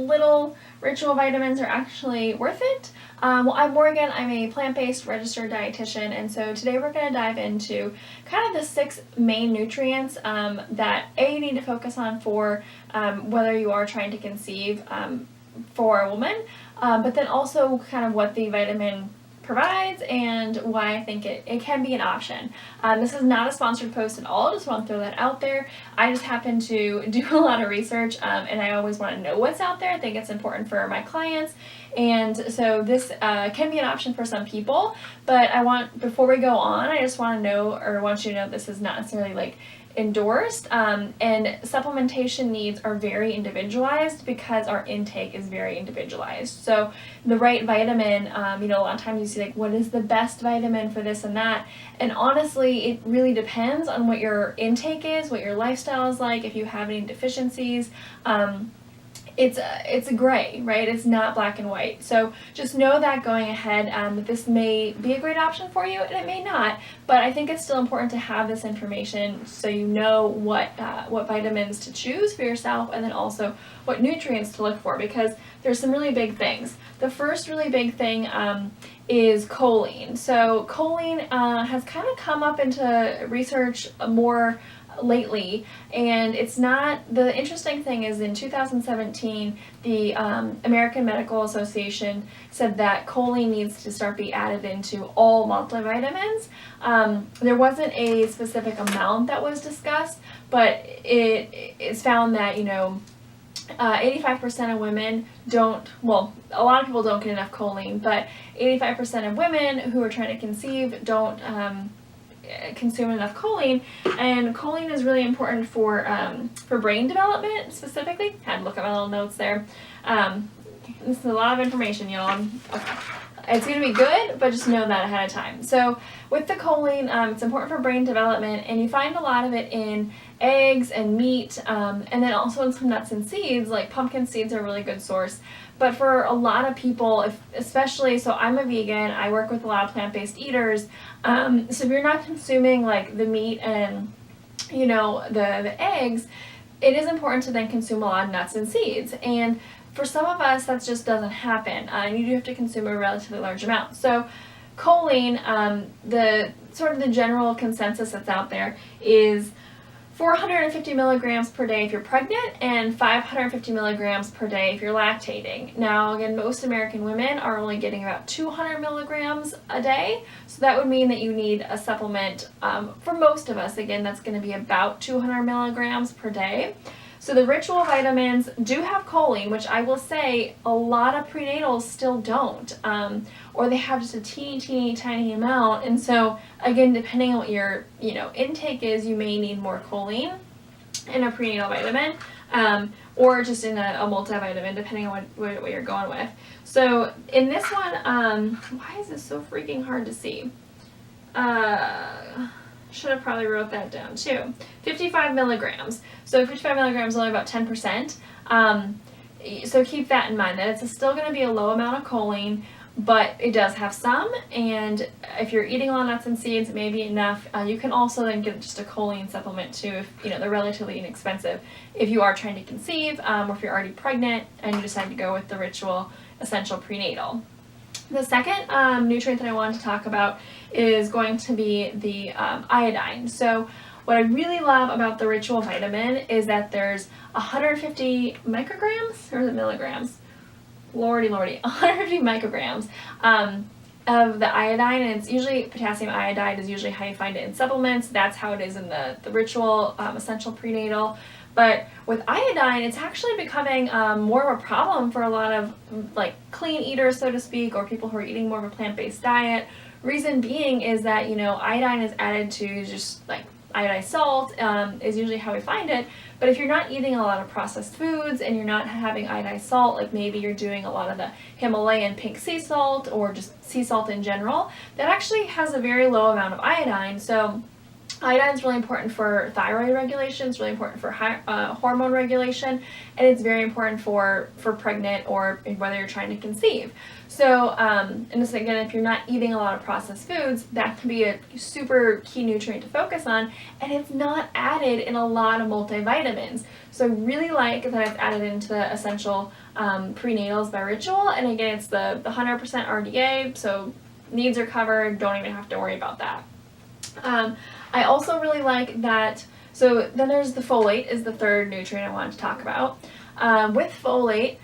little ritual vitamins are actually worth it. Well, I'm Morgan. I'm a plant-based registered dietitian, and so today we're going to dive into kind of the 6 main nutrients that you need to focus on for whether you are trying to conceive for a woman, but then also kind of what the vitamin provides and why I think it can be an option. This is not a sponsored post at all, just want to throw that out there. I just happen to do a lot of research and I always want to know what's out there. I think it's important for my clients, and so this can be an option for some people, but before we go on, I just want you to know this is not necessarily like endorsed, and supplementation needs are very individualized because our intake is very individualized. So the right vitamin, a lot of times you see like, what is the best vitamin for this and that, and honestly it really depends on what your intake is, what your lifestyle is like, if you have any deficiencies. It's a gray, right? It's not black and white. So just know that going ahead, that this may be a great option for you and it may not, but I think it's still important to have this information so you know what vitamins to choose for yourself, and then also what nutrients to look for, because there's some really big things. The first really big thing is choline. So choline has kind of come up into research more lately, and it's not, the interesting thing is in 2017 the American Medical Association said that choline needs to start being added into all multivitamins. There wasn't a specific amount that was discussed, but it's found that 85% of women don't, well, a lot of people don't get enough choline, but 85% of women who are trying to conceive don't consume enough choline, and choline is really important for brain development specifically. Had to look at my little notes there. This is a lot of information, y'all. Okay. It's going to be good, but just know that ahead of time. So with the choline, it's important for brain development, and you find a lot of it in eggs and meat, and then also in some nuts and seeds, like pumpkin seeds are a really good source. But for a lot of people, especially, so I'm a vegan, I work with a lot of plant-based eaters, so if you're not consuming like the meat and the eggs, it is important to then consume a lot of nuts and seeds. And for some of us, that just doesn't happen. You do have to consume a relatively large amount. So choline, the general consensus that's out there is 450 milligrams per day if you're pregnant and 550 milligrams per day if you're lactating. Now, again, most American women are only getting about 200 milligrams a day, so that would mean that you need a supplement. For most of us, again, that's going to be about 200 milligrams per day. So the ritual vitamins do have choline, which I will say a lot of prenatals still don't, or they have just a teeny tiny amount. And so again, depending on what your intake is, you may need more choline in a prenatal vitamin, or just in a multivitamin, depending on what you're going with. So in this one, why is this so freaking hard to see? Should have probably wrote that down too. 55 milligrams. So 55 milligrams is only about 10%. So keep that in mind, that it's still going to be a low amount of choline, but it does have some. And if you're eating a lot of nuts and seeds, it may be enough. You can also then get just a choline supplement too, if they're relatively inexpensive. If you are trying to conceive, or if you're already pregnant and you decide to go with the Ritual Essential Prenatal. The second nutrient that I wanted to talk about is going to be the iodine. So what I really love about the Ritual vitamin is that there's 150 micrograms, or is it milligrams? Lordy, 150 micrograms of the iodine, and it's usually potassium iodide is usually how you find it in supplements. That's how it is in the Ritual Essential Prenatal. But with iodine, it's actually becoming more of a problem for a lot of like clean eaters, so to speak, or people who are eating more of a plant-based diet. Reason being is that iodine is added to just like iodized salt is usually how we find it. But if you're not eating a lot of processed foods and you're not having iodized salt, like maybe you're doing a lot of the Himalayan pink sea salt or just sea salt in general, that actually has a very low amount of iodine. So Iodine is really important for thyroid regulation. It's really important for hormone regulation, and it's very important for pregnant or whether you're trying to conceive. So, and this again, if you're not eating a lot of processed foods, that can be a super key nutrient to focus on, and it's not added in a lot of multivitamins. So I really like that it's added into the Essential Prenatals by Ritual, and again, it's the 100% RDA, so needs are covered, don't even have to worry about that. I also really like that, so then there's the folate is the third nutrient I wanted to talk about. With folate,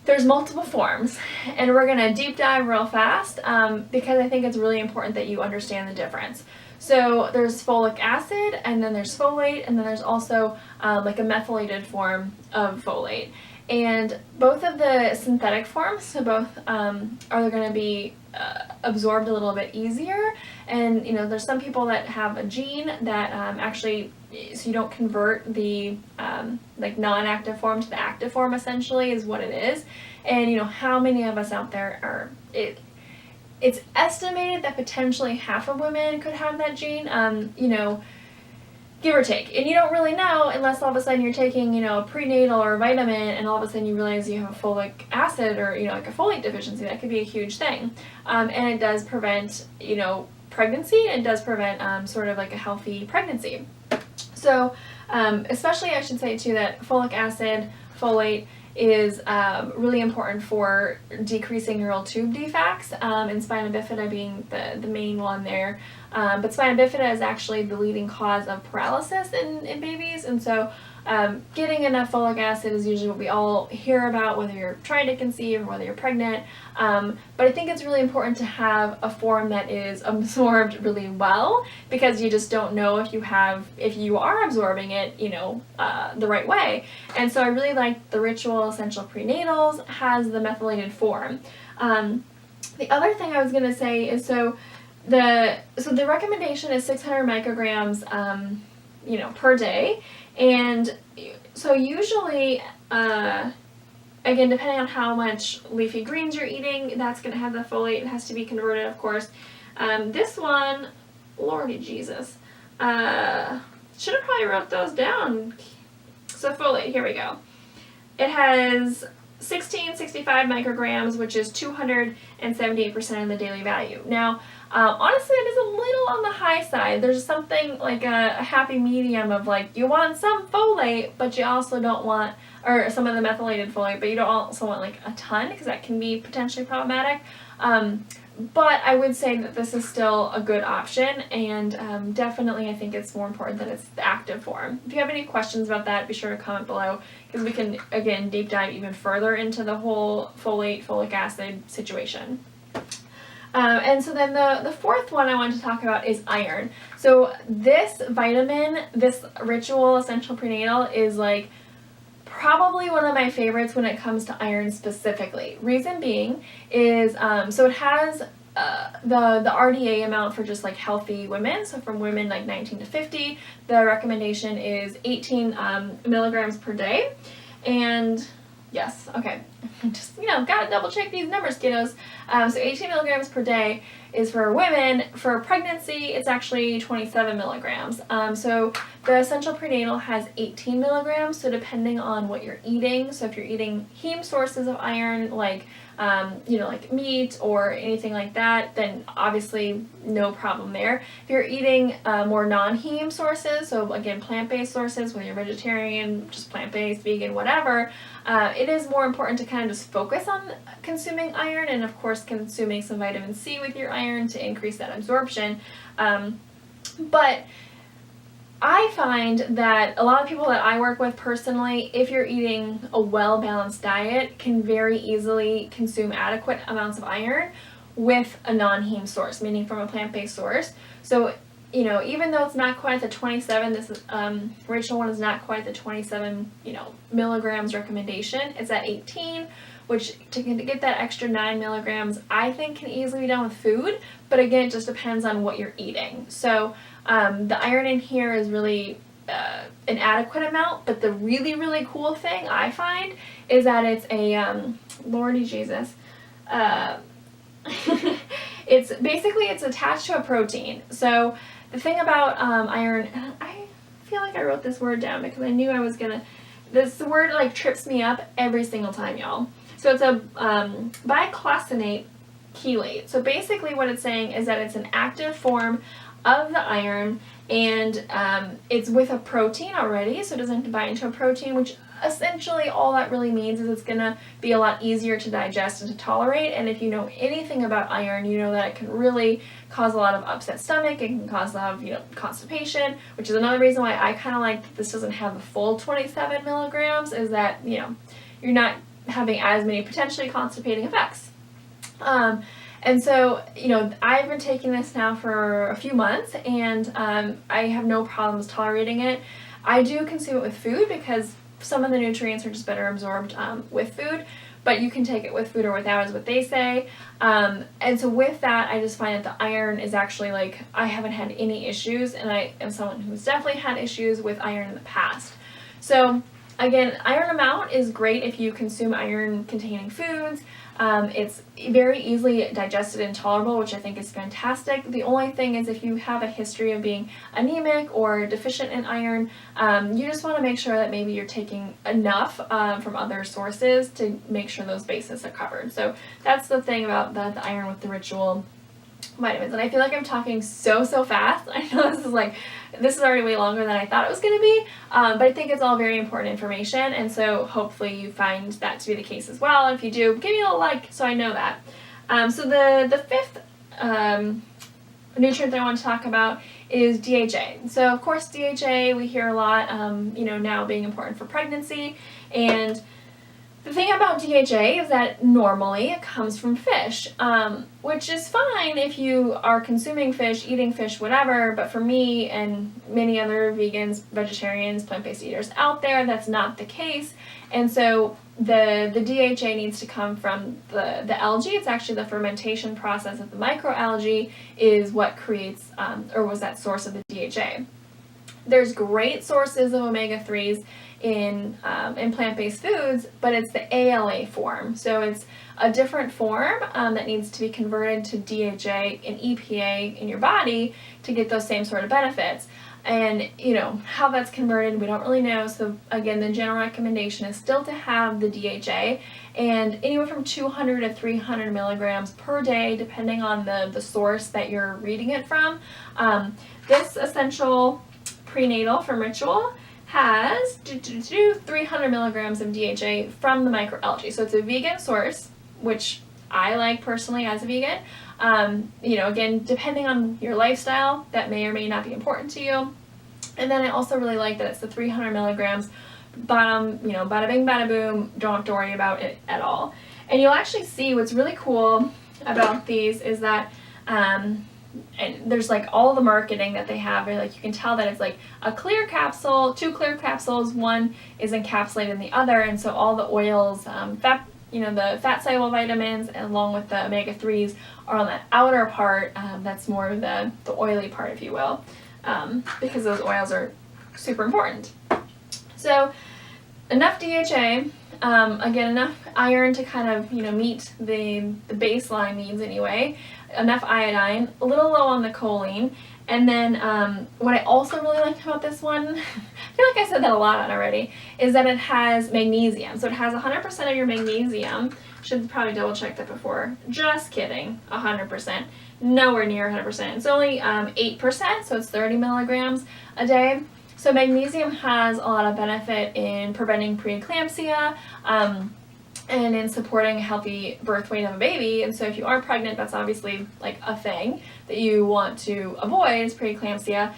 there's multiple forms, and we're going to deep dive real fast because I think it's really important that you understand the difference. So there's folic acid, and then there's folate, and then there's also like a methylated form of folate. And both of the synthetic forms, so both are going to be absorbed a little bit easier. And you know, there's some people that have a gene that actually, so you don't convert the like non-active form to the active form, essentially is what it is. And you know, how many of us out there are it's estimated that potentially half of women could have that gene, you know, give or take. And you don't really know unless all of a sudden you're taking, you know, a prenatal or a vitamin and all of a sudden you realize you have a folic acid or, you know, like a folate deficiency. That could be a huge thing. And it does prevent, you know, pregnancy. It does prevent sort of like a healthy pregnancy. So especially I should say too that folic acid, folate is really important for decreasing neural tube defects, and spina bifida being the main one there. But spina bifida is actually the leading cause of paralysis in babies, and so getting enough folic acid is usually what we all hear about, whether you're trying to conceive or whether you're pregnant. But I think it's really important to have a form that is absorbed really well, because you just don't know if you are absorbing it, you know, the right way. And so I really like the Ritual Essential Prenatals has the methylated form. The other thing I was going to say is so the recommendation is 600 micrograms, you know, per day. And so usually, again, depending on how much leafy greens you're eating, that's going to have the folate. It has to be converted, of course. This one, Lordy Jesus, should have probably wrote those down. So folate, here we go. It has 1665 micrograms, which is 278% of the daily value. Now, honestly, it is a little on the high side. There's something like a happy medium of like, you want some folate, but you also don't want, or some of the methylated folate, but you don't also want like a ton, because that can be potentially problematic. But I would say that this is still a good option, and definitely I think it's more important that it's the active form. If you have any questions about that, be sure to comment below, because we can, again, deep dive even further into the whole folate, folic acid situation. And so then the fourth one I wanted to talk about is iron. So this vitamin, this Ritual Essential Prenatal, is like probably one of my favorites when it comes to iron specifically. Reason being is, so it has the RDA amount for just like healthy women. So from women like 19 to 50, the recommendation is 18 milligrams per day. And yes, okay, just, you know, gotta double check these numbers, kiddos. So 18 milligrams per day is for women. For pregnancy, it's actually 27 milligrams. So the Essential Prenatal has 18 milligrams, so depending on what you're eating, so if you're eating heme sources of iron, like, you know, like meat or anything like that, then obviously no problem there. If you're eating more non-heme sources, so again, plant-based sources, whether you're vegetarian, just plant-based, vegan, whatever, it is more important to kind of just focus on consuming iron, and of course consuming some vitamin C with your iron to increase that absorption. But I find that a lot of people that I work with personally, if you're eating a well-balanced diet, can very easily consume adequate amounts of iron with a non-heme source, meaning from a plant-based source. So, you know, even though it's not quite the 27, this is, Rachel one is not quite the 27, you know, milligrams recommendation. It's at 18, which to get that extra 9 milligrams, I think can easily be done with food. But again, it just depends on what you're eating. So the iron in here is really an adequate amount, but the really, really cool thing I find is that it's a, Lordy Jesus, it's basically, it's attached to a protein. So the thing about iron, and I feel like I wrote this word down because I knew I was gonna, this word like trips me up every single time, y'all. So it's a biclosinate chelate. So basically what it's saying is that it's an active form of the iron, and it's with a protein already, so it doesn't have to bind to a protein, which essentially all that really means is it's going to be a lot easier to digest and to tolerate. And if you know anything about iron, you know that it can really cause a lot of upset stomach. It can cause a lot of, constipation, which is another reason why I kind of like that this doesn't have the full 27 milligrams, is that, you're not having as many potentially constipating effects. And so, I've been taking this now for a few months, and I have no problems tolerating it. I do consume it with food because some of the nutrients are just better absorbed with food, but you can take it with food or without is what they say. And so with that, I just find that the iron is actually I haven't had any issues, and I am someone who's definitely had issues with iron in the past. So again, iron amount is great if you consume iron containing foods. It's very easily digested and tolerable, which I think is fantastic. The only thing is if you have a history of being anemic or deficient in iron, you just want to make sure that maybe you're taking enough from other sources to make sure those bases are covered. So that's the thing about the iron with the Ritual vitamins. And I feel like I'm talking so fast. I know this is already way longer than I thought it was going to be, but I think it's all very important information, and so hopefully you find that to be the case as well. And if you do, give me a little like so I know that. So the fifth nutrient that I want to talk about is DHA. So of course DHA we hear a lot, now being important for pregnancy, and the thing about DHA is that normally it comes from fish, which is fine if you are consuming fish, eating fish, whatever, but for me and many other vegans, vegetarians, plant-based eaters out there, that's not the case. And so the DHA needs to come from the algae. It's actually the fermentation process of the microalgae is what creates, or was that source of the DHA. There's great sources of omega-3s in plant-based foods, but it's the ALA form. So it's a different form that needs to be converted to DHA and EPA in your body to get those same sort of benefits. And, how that's converted, we don't really know. So again, the general recommendation is still to have the DHA, and anywhere from 200 to 300 milligrams per day, depending on the source that you're reading it from. This Essential Prenatal from Ritual has 300 milligrams of DHA from the microalgae. So it's a vegan source, which I like personally as a vegan. Again, depending on your lifestyle, that may or may not be important to you. And then I also really like that it's the 300 milligrams, bada bing, bada boom, don't have to worry about it at all. And you'll actually see what's really cool about these is that and there's all the marketing that they have, you can tell that it's a clear capsule, 2 clear capsules, one is encapsulated in the other, and so all the oils, fat, the fat soluble vitamins along with the omega-3s are on that outer part, that's more of the oily part, if you will, because those oils are super important. So enough DHA, again, enough iron to kind of, meet the baseline needs anyway, enough iodine, a little low on the choline, and then what I also really like about this one, I feel like I said that a lot already, is that it has magnesium. So it has 100% of your magnesium. Should probably double check that before. Just kidding, 100%. Nowhere near 100%. It's only 8%, so it's 30 milligrams a day. So magnesium has a lot of benefit in preventing preeclampsia, and in supporting a healthy birth weight of a baby. And so if you are pregnant, that's obviously a thing that you want to avoid is preeclampsia.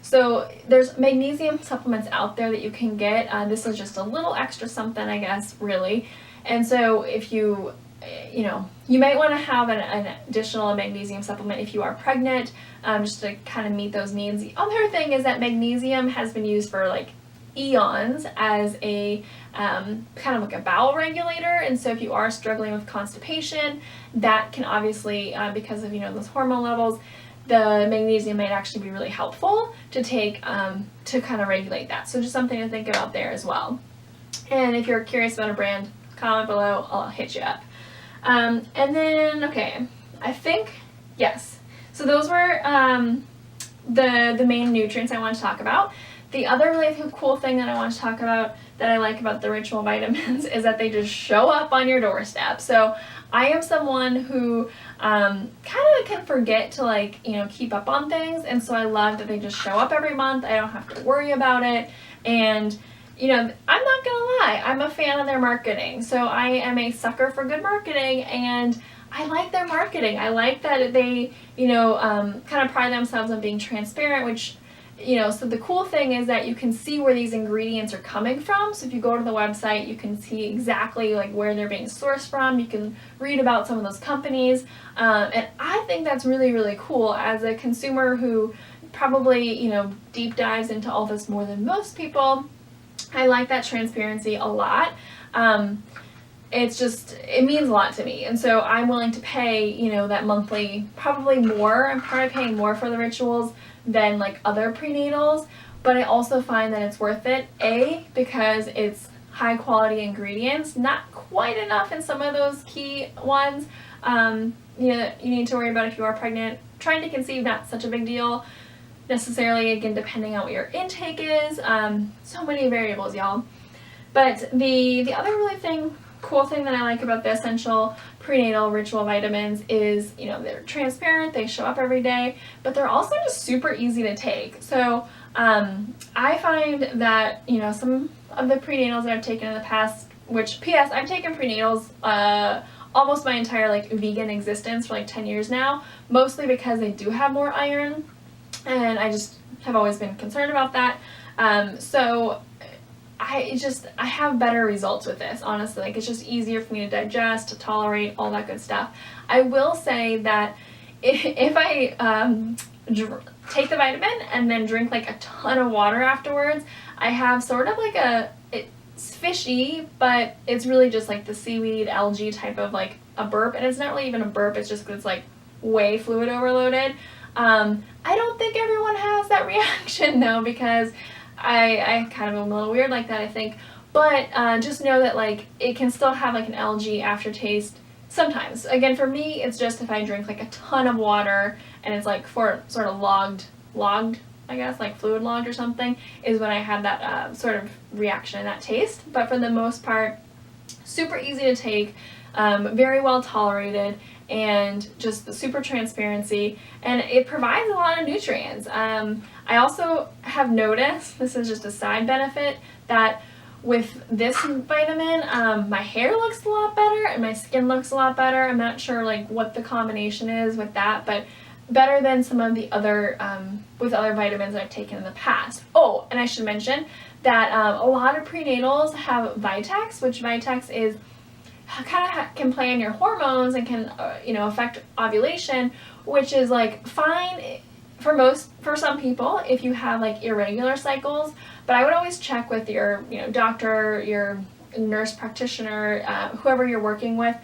So there's magnesium supplements out there that you can get. This is just a little extra something, I guess, really. And so if you might want to have an additional magnesium supplement if you are pregnant, just to kind of meet those needs. The other thing is that magnesium has been used for eons as a kind of a bowel regulator, and so if you are struggling with constipation, that can obviously, because of those hormone levels, the magnesium might actually be really helpful to take to kind of regulate that. So just something to think about there as well. And if you're curious about a brand, comment below, I'll hit you up. And then, okay, I think, yes. So those were the main nutrients I want to talk about. The other really cool thing that I want to talk about that I like about the Ritual vitamins is that they just show up on your doorstep. So I am someone who kind of can forget to, like, you know, keep up on things, and so I love that they just show up every month. I don't have to worry about it, and you know, I'm not gonna lie, I'm a fan of their marketing. So I am a sucker for good marketing, and I like their marketing. I like that they, you know, kind of pride themselves on being transparent, which, you know, so the cool thing is that you can see where these ingredients are coming from. So if you go to the website, you can see exactly like where they're being sourced from. You can read about some of those companies. And I think that's really, really cool as a consumer who probably, you know, deep dives into all this more than most people. I like that transparency a lot. It's just, it means a lot to me. And so I'm willing to pay, you know, that monthly, probably more. I'm probably paying more for the Rituals than like other prenatals, but I also find that it's worth it. A, because it's high quality ingredients, not quite enough in some of those key ones. You know, you need to worry about if you are pregnant. Trying to conceive, not such a big deal necessarily, again, depending on what your intake is. So many variables, y'all. But the other really cool thing that I like about the Essential Prenatal Ritual vitamins is, you know, they're transparent, they show up every day, but they're also just super easy to take. So I find that, you know, some of the prenatals that I've taken in the past, which P.S. I've taken prenatals almost my entire like vegan existence for like 10 years now, mostly because they do have more iron, and I just have always been concerned about that. So I have better results with this, honestly. Like, it's just easier for me to digest, to tolerate, all that good stuff. I will say that if I take the vitamin and then drink like a ton of water afterwards, I have sort of like it's fishy, but it's really just like the seaweed algae type of like a burp, and it's not really even a burp, it's just 'cause it's like way fluid overloaded. I don't think everyone has that reaction though, because I kind of am a little weird like that, I think. But just know that like it can still have like an algae aftertaste sometimes. Again, for me, it's just if I drink like a ton of water and it's like sort of logged, I guess, like fluid logged or something, is when I have that sort of reaction and that taste. But for the most part, super easy to take, very well tolerated, and just the super transparency, and it provides a lot of nutrients. I also have noticed, this is just a side benefit, that with this vitamin, my hair looks a lot better and my skin looks a lot better. I'm not sure like what the combination is with that, but better than some of the other with other vitamins that I've taken in the past. Oh, and I should mention that a lot of prenatals have Vitex, which Vitex is kind of can play on your hormones and can you know, affect ovulation, which is like fine for some people if you have like irregular cycles. But I would always check with your, you know, doctor, your nurse practitioner, whoever you're working with,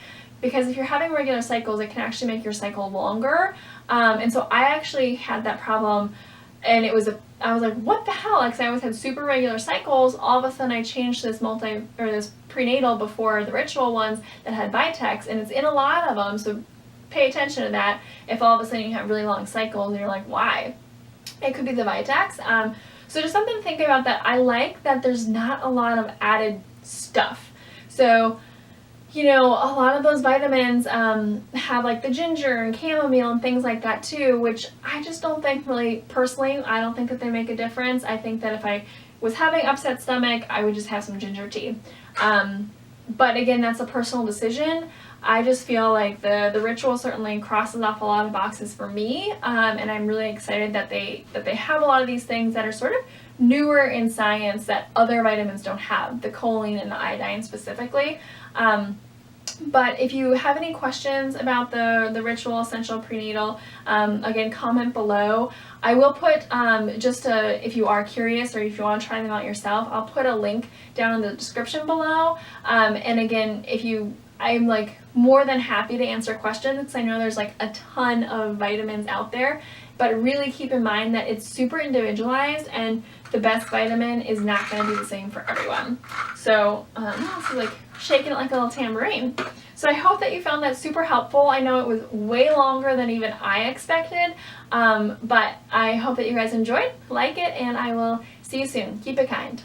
because if you're having regular cycles, it can actually make your cycle longer. And so I actually had that problem, and I was like, what the hell? Like, 'cause I always had super regular cycles. All of a sudden I changed this this prenatal before the Ritual ones that had Vitex, and it's in a lot of them, so pay attention to that. If all of a sudden you have really long cycles and you're like, why? It could be the Vitex. So just something to think about, that I like that there's not a lot of added stuff. So, you know, a lot of those vitamins have like the ginger and chamomile and things like that too, which I just don't think really, personally, I don't think that they make a difference. I think that if I was having upset stomach, I would just have some ginger tea. But again, that's a personal decision. I just feel like the Ritual certainly crosses off a lot of boxes for me, and I'm really excited that they have a lot of these things that are sort of newer in science that other vitamins don't have, the choline and the iodine specifically. But if you have any questions about the Ritual Essential Prenatal, again, comment below. I will put, if you are curious or if you want to try them out yourself, I'll put a link down in the description below. And again, I'm like more than happy to answer questions, because I know there's like a ton of vitamins out there, but really keep in mind that it's super individualized, and the best vitamin is not going to be the same for everyone. So this is like shaking it like a little tambourine. So I hope that you found that super helpful. I know it was way longer than even I expected, but I hope that you guys enjoyed, like it, and I will see you soon. Keep it kind.